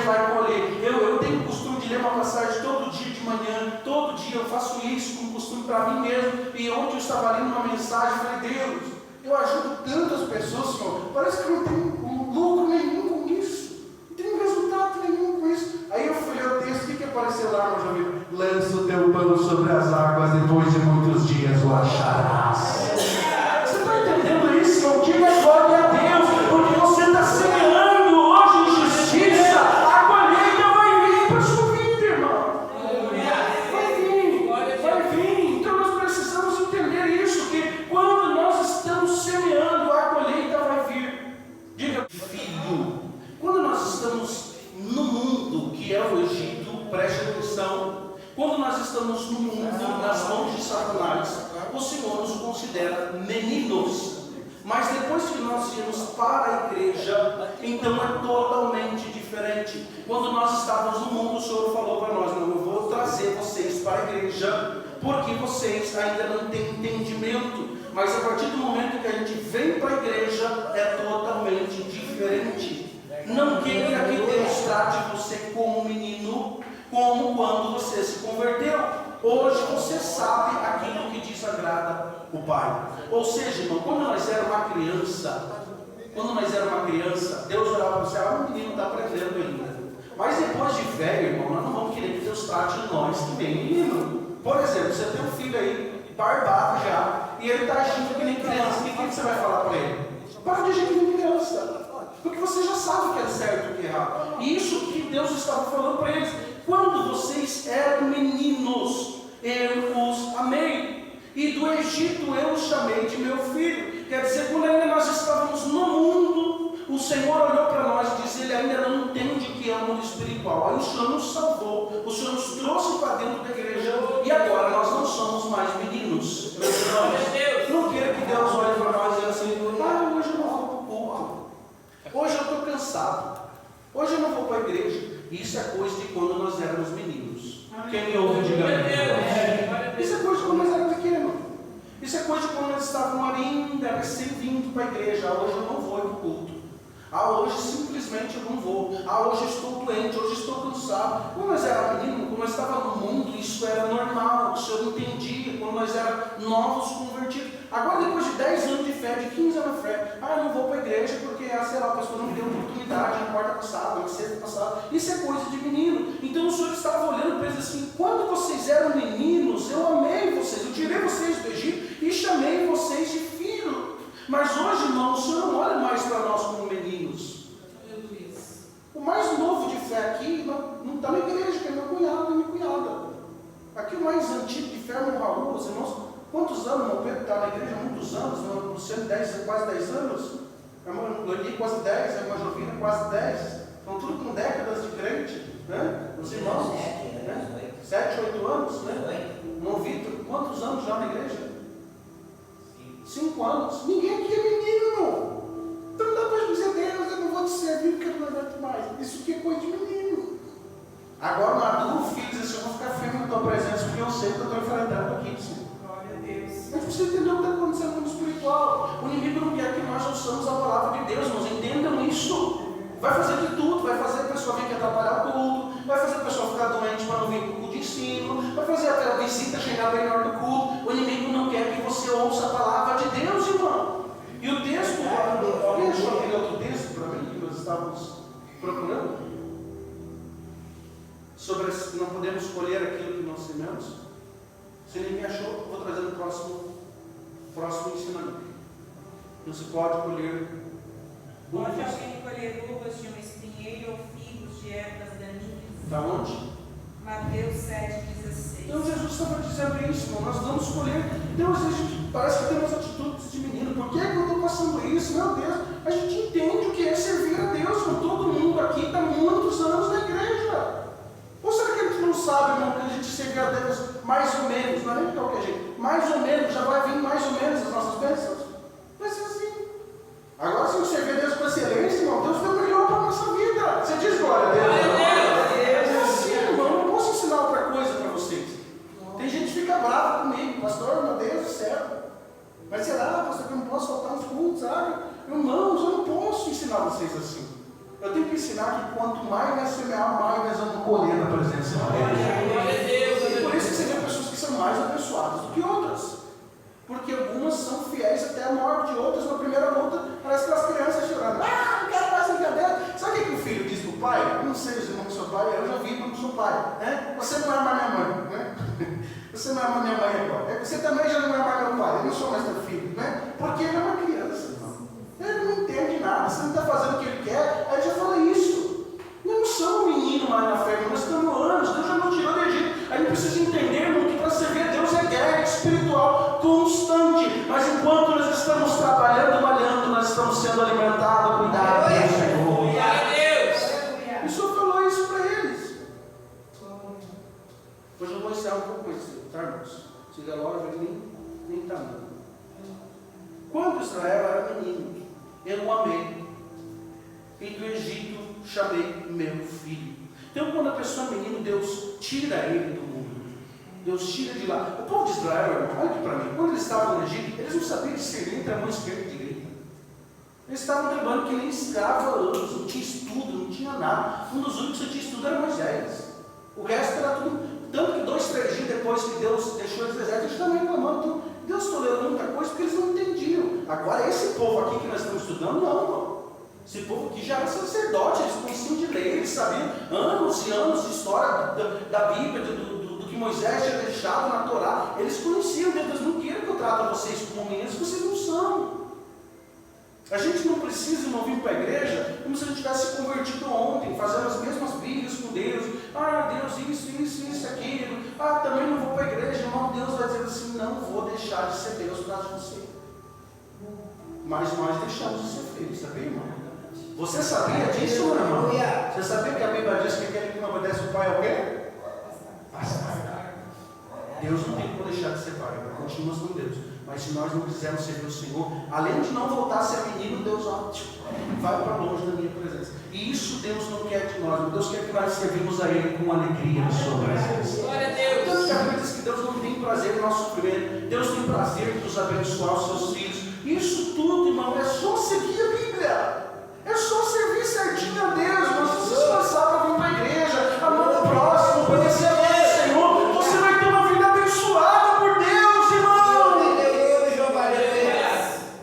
dia eu faço isso como costume para mim mesmo. E ontem eu estava lendo uma mensagem e falei, Deus, eu ajudo tantas pessoas, Senhor, parece que eu não tenho lucro nenhum com isso, não tenho resultado nenhum com isso. Aí eu fui ler o texto, o que apareceu lá, meu jovem? Lança o teu pano sobre as águas, depois de muitos dias o acharás. Você está entendendo isso, irmão? Diga glória a Deus, porque você está semeando hoje injustiça, a colheita vai vir para a sua vida, irmão. Vai vir. Então nós precisamos entender isso, que quando nós estamos semeando, a colheita vai vir. Diga, filho, quando nós estamos no mundo que é o Egito, preste atenção, quando nós estamos no mundo, nas mãos de Satanás, o Senhor nos considera meninos. Mas depois que nós viemos para a igreja, então é totalmente diferente. Quando nós estávamos no mundo, o Senhor falou para nós, não, eu vou trazer vocês para a igreja, porque vocês ainda não têm entendimento. Mas a partir do momento que a gente vem para a igreja, é totalmente diferente. Não queira que Deus trate você como um menino, como quando você se converteu. Hoje você sabe aquilo que desagrada o Pai. Ou seja, irmão, quando nós éramos uma criança, Deus olhava para você, o menino está aprendendo ainda. Mas depois de velho, irmão, nós não vamos querer que Deus trate nós que nem menino. Por exemplo, você tem um filho aí, barbado já, e ele está agindo que nem criança. O que você vai falar para ele? Para de agir que nem criança. Porque você já sabe o que é certo e o que é errado. E isso que Deus estava falando para eles. Quando vocês eram meninos, eu os amei. E do Egito eu os chamei de meu filho. Quer dizer, quando ainda nós estávamos no mundo, o Senhor olhou para nós e disse, ele ainda não entende o que é o mundo espiritual. Aí o Senhor nos salvou, o Senhor nos trouxe para dentro da igreja. E agora nós não somos mais meninos. Meus irmãos, não queira que Deus olhe para nós e diga assim, hoje eu não vou para o culto. Hoje eu estou cansado. Hoje eu não vou para a igreja. Isso é coisa de quando nós éramos meninos. Quem me ouve, diga amém. Isso é coisa de quando nós éramos pequenos. Isso é coisa de quando nós estávamos ainda recém-vindo para a igreja. Hoje eu não vou para o culto. Hoje simplesmente eu não vou. Hoje eu estou doente, hoje eu estou cansado. Quando nós éramos meninos, quando nós estávamos no mundo, isso era normal. O Senhor entendia. Quando nós éramos novos convertidos. Agora, depois de 10 anos de fé, de 15 anos de fé, eu não vou para a igreja porque, sei lá, o pastor não me deu oportunidade na quarta passada, na sexta passada. Isso é coisa de menino. Então o Senhor estava olhando para eles assim, quando vocês eram meninos, eu amei vocês, eu tirei vocês do Egito e chamei vocês de filho. Mas hoje, irmão, o Senhor não olha mais para nós como meninos. O mais novo de fé aqui não está na igreja, que é meu cunhado e minha cunhada. Aqui o mais antigo de fé é meu Raul, os irmãos. Quantos anos, meu Pedro está na igreja? Muitos anos, o Luciano quase 10 anos, a irmã Lani quase 10, a irmã Jovina quase 10, estão tudo com décadas de crente, né? Os irmãos, né? 7, 8 anos, né? O irmão Vitor, quantos anos já na igreja? 5 anos. Ninguém aqui é menino. Então não dá para dizer, Deus, eu não vou te servir porque eu não aguento mais. Isso aqui é coisa de menino. Agora, maduro, filho, assim, eu vou ficar firme na tua presença porque eu sei que eu estou enfrentando aqui, Senhor. Mas você entendeu o que está acontecendo no mundo espiritual. O inimigo não quer que nós ouçamos a palavra de Deus, mas entendam isso. Vai fazer de tudo, vai fazer a pessoa vir que atrapalhar o culto, vai fazer a pessoa ficar doente para não vir para o culto de ensino, vai fazer a visita chegar bem na hora do culto. O inimigo não quer que você ouça a palavra de Deus, irmão. E o texto, alguém achou aquele outro texto para mim que nós estávamos procurando? Sobre não podemos colher aquilo que nós sememos. Se ninguém achou, vou trazer no próximo ensinamento. Não se pode colher Pode alguém colher uvas de um espinheiro ou figos de ervas daninhas? Da onde? Mateus 7,16. Então Jesus estava dizendo isso, irmão. Nós vamos colher. Então a gente parece que temos atitudes de menino. Por que eu estou passando isso? Meu Deus, a gente entende o que é servir a Deus. Com todo mundo aqui está muitos anos na igreja. Ou será que a gente não sabe, irmão, que a gente servir a Deus mais ou menos, não é nem qualquer jeito, mais ou menos, já vai vir mais ou menos as nossas bênçãos? Vai ser assim. Agora, se eu servir a Deus com excelência, irmão, Deus deu melhor para a nossa vida. Você diz glória a Deus? É assim, irmão, eu não posso ensinar outra coisa para vocês. Tem gente que fica brava comigo, pastor, meu Deus do céu. Mas será, pastor, que eu não posso faltar nos cultos, sabe? Irmãos, eu não posso ensinar vocês assim. Eu tenho que ensinar que quanto mais nós semear, mais nós vamos colher na presença de Deus. E por isso que você vê pessoas você não ama minha mãe agora? É que você também já não é mais meu pai, eu não sou mais teu filho, né? Porque ele é uma criança, irmão. Ele não entende nada, você não está fazendo o que ele quer, aí já fala isso. Nós não somos um menino mais na fé, nós estamos anos, Deus já nos tirou do Egito. A gente precisa entender, irmão, que para servir a Deus é guerra espiritual constante. Mas enquanto nós estamos trabalhando, malhando, nós estamos sendo alimentados, cuidados do Senhor. Glória a Deus. E o Senhor falou isso para eles. Hoje eu vou ensinar um pouco isso, tá, irmãos? Se der loja, nem está dando. Quando Israel era menino, eu o amei. E do Egito chamei meu filho. Então, quando a pessoa é menino, Deus tira ele do mundo. Deus tira de lá. O povo de Israel, irmão, olha aqui para mim. Quando eles estavam no Egito, eles não sabiam discernir entre a mão esquerda e direita. Eles estavam trabalhando que nem escravo há anos, não tinha estudo, não tinha nada. Um dos únicos que tinha estudo era Moisés. O resto era tudo. Tanto que 2, 3 dias depois que Deus deixou eles desertos, eles também reclamando. Então, Deus tolerou muita coisa porque eles não entendiam. Agora, esse povo aqui que nós estamos estudando, não, irmão. Esse povo aqui já era sacerdote, eles conheciam de lei, eles sabiam anos e anos de história da Bíblia, do que Moisés tinha deixado na Torá. Eles conheciam, Deus não queira que eu trate vocês como meninos, vocês não são. A gente não precisa, irmão, vir para a igreja como se a gente tivesse se convertido ontem, fazendo as mesmas brigas com Deus. Ah, Deus, isso, aquilo. Ah, também não vou para a igreja, irmão. Deus vai dizer assim: não vou deixar de ser Deus por causa de você. Mas nós deixamos de ser filhos, sabia, irmão? Você sabia disso, meu irmão? Você sabia que a Bíblia diz que aquele que não obedece o pai é o quê? Bastardo. Deus não tem como deixar de ser pai, continua sendo Deus. Mas se nós não quisermos servir o Senhor, além de não voltar a ser menino, Deus vai para longe da minha presença. E isso Deus não quer de nós. Deus quer que nós servimos a Ele com alegria na sua presença. Glória a Deus. Tanto que a Bíblia diz que Deus não tem prazer no nosso sofrimento. Deus tem prazer em nos abençoar os seus filhos. Isso tudo, irmão, é só seguir a Bíblia. É só servir certinho a Deus. Não se esforçar para vir para a igreja, amar o próximo, obedecer a Deus, Senhor. Você vai ter uma vida abençoada por Deus, irmão.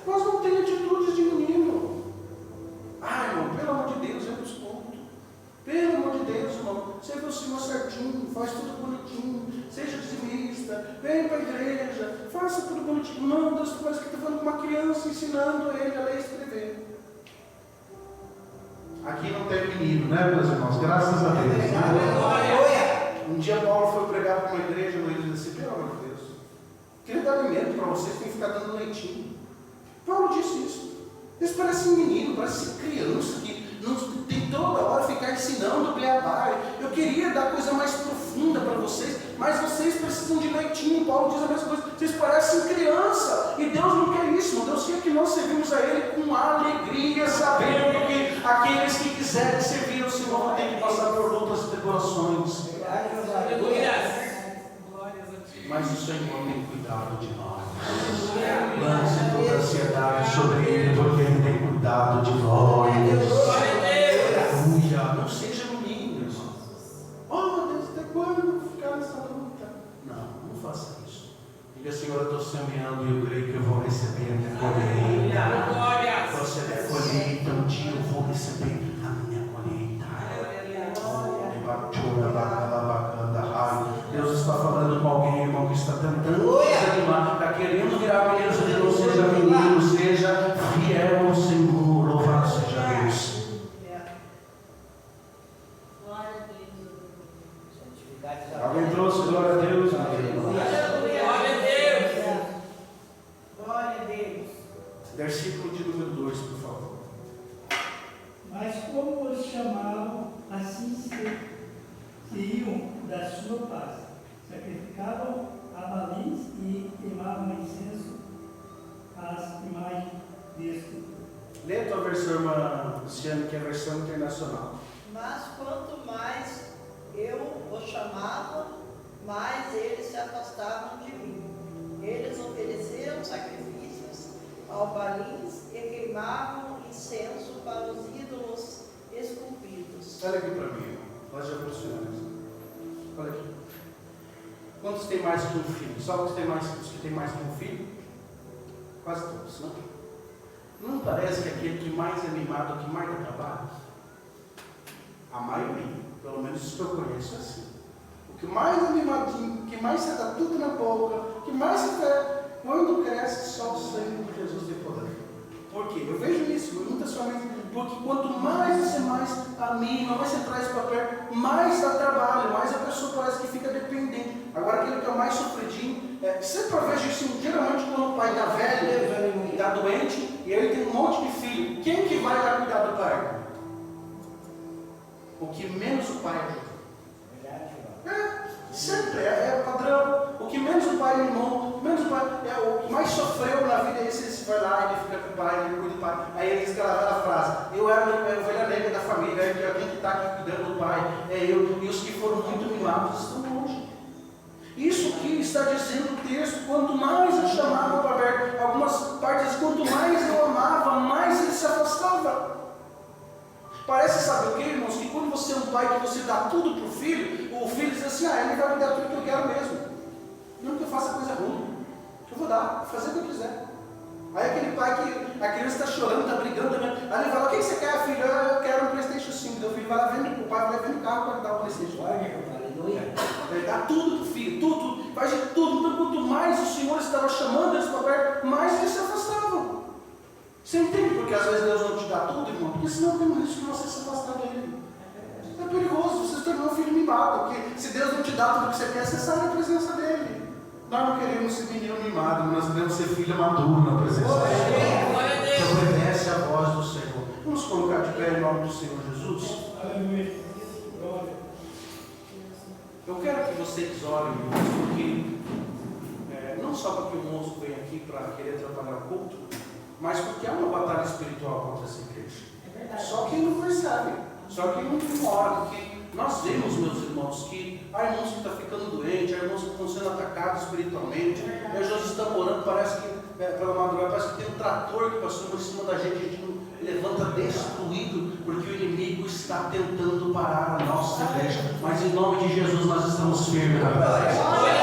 Mas não tem atitudes de menino. Ai, irmão, pelo amor de Deus, eu nos conto. Pelo amor de Deus, irmão, serve o Senhor certinho, faz tudo bonitinho, seja dizimista, vem para a igreja, faça tudo bonitinho. Não, Deus parece que está falando com uma criança, ensinando ele a ler e escrever. Aqui não tem menino, né, meus irmãos? Graças a Deus. Um dia Paulo foi pregar para uma igreja, e ele disse assim: pelo amor de Deus, queria dar alimento para vocês, tem que ficar dando leitinho. Paulo disse isso. Eles parecem menino, parecem criança que não tem toda hora ficar ensinando o beabá. Eu queria dar coisa mais profunda para vocês, mas vocês precisam de leitinho. Paulo diz a mesma coisa. Vocês parecem criança. E Deus não quer isso. Deus quer que nós servimos a Ele com alegria, sabendo que aqueles que quiserem servir ao Senhor vão ter que passar por lutas e tribulações. Mas o Senhor tem cuidado de nós. Lance toda a ansiedade sobre Ele, porque Ele tem cuidado de nós. Aleluia. Não seja menino, irmão. Oh, Deus, até quando eu vou ficar nessa luta? Não faça isso. Diga: Senhor, eu estou semeando e eu creio que eu vou receber a minha colheita. Você é colheita, um dia eu vou receber a minha colheita. Deus está falando com alguém, irmão, que está tentando desanimar, está querendo virar menino. Não seja menino, seja fiel ao Senhor. Louvado seja Deus. Alguém trouxe glória a Deus? Glória a Deus. Versículo de número 2, por favor. Mas como os chamavam, assim se iam da sua paz, sacrificavam a balins e queimavam incenso às imagens deste. Lê a tua versão, irmã Luciane, que é a versão internacional. Mas quanto mais eu os chamava, mais eles se afastavam de mim. Eles ofereceram sacrifícios ao balins e queimavam incenso para os ídolos esculpidos. Olha aqui para mim, irmão. Nós já funcionamos. Olha aqui. Quantos tem mais que um filho? Só os que tem mais que um filho? Quase todos, não? Não parece que aquele que mais é mimado é o que mais dá trabalho? A maioria, pelo menos isso que eu conheço, é assim. O que mais é mimadinho, o que mais você dá tudo na mais você quer, quando cresce, só o sangue de Jesus tem poder. Por quê? Eu vejo isso em muitas famílias. Porque quanto mais você mais anima, mais você traz para perto, mais dá trabalho, mais a pessoa parece que fica dependente. Agora, aquele que é o mais sofridinho, sempre eu vejo isso, geralmente quando o pai está velho, está doente, e ele tem um monte de filho. Quem que vai lá cuidar do pai? O que menos o pai ajuda. Sempre, é padrão. O que menos o pai mimou, menos o pai, o que mais sofreu na vida, esse vai lá, ele fica com o pai, ele cuida do pai. Aí ele diz aquela velha frase: eu era a ovelha negra da família, alguém que está aqui cuidando do pai, é eu. E os que foram muito mimados estão longe. Isso que está dizendo o texto: quanto mais eu chamava para ver, algumas partes, quanto mais eu amava, mais ele se afastava. Parece, sabe o que, irmãos? Que quando você é um pai que você dá tudo para o filho diz assim: ele vai me dar tudo que eu quero mesmo. Não que eu faça coisa ruim. Eu vou dar, vou fazer o que eu quiser. Aí aquele pai que a criança está chorando, está brigando também. Aí ele fala: o que você quer, filho? Eu quero um PlayStation 5. Então o filho vai lá vendo, o pai vai vendo o carro para dar o PlayStation. Ele dá tudo para o filho, tudo, faz de tudo. Então quanto mais o Senhor estava chamando eles para perto, mais eles se afastavam. Você entende porque às vezes Deus não te dá tudo, irmão? Porque senão tem um risco de você se afastar dele. É perigoso, você se tornou um filho mimado, porque se Deus não te dá tudo o que você quer, você sai da presença dele. Nós não queremos ser menino mimado, nós queremos ser filho maduro na presença dele. Que obedece a voz do Senhor. Vamos colocar de pé em nome do Senhor Jesus? Aleluia. Eu quero que vocês orem, irmãos, porque não só porque o moço vem aqui para querer atrapalhar o culto, mas porque há uma batalha espiritual contra essa igreja. Só que não percebe, só que não ora, porque nós vemos, meus irmãos, que há irmãos que estão ficando doentes, há irmãos que estão sendo atacados espiritualmente, e às vezes estamos orando, parece que, pela madrugada, parece que tem um trator que passou por cima da gente, a gente não levanta destruído, porque o inimigo está tentando parar a nossa igreja, mas em nome de Jesus nós estamos firmes na batalha.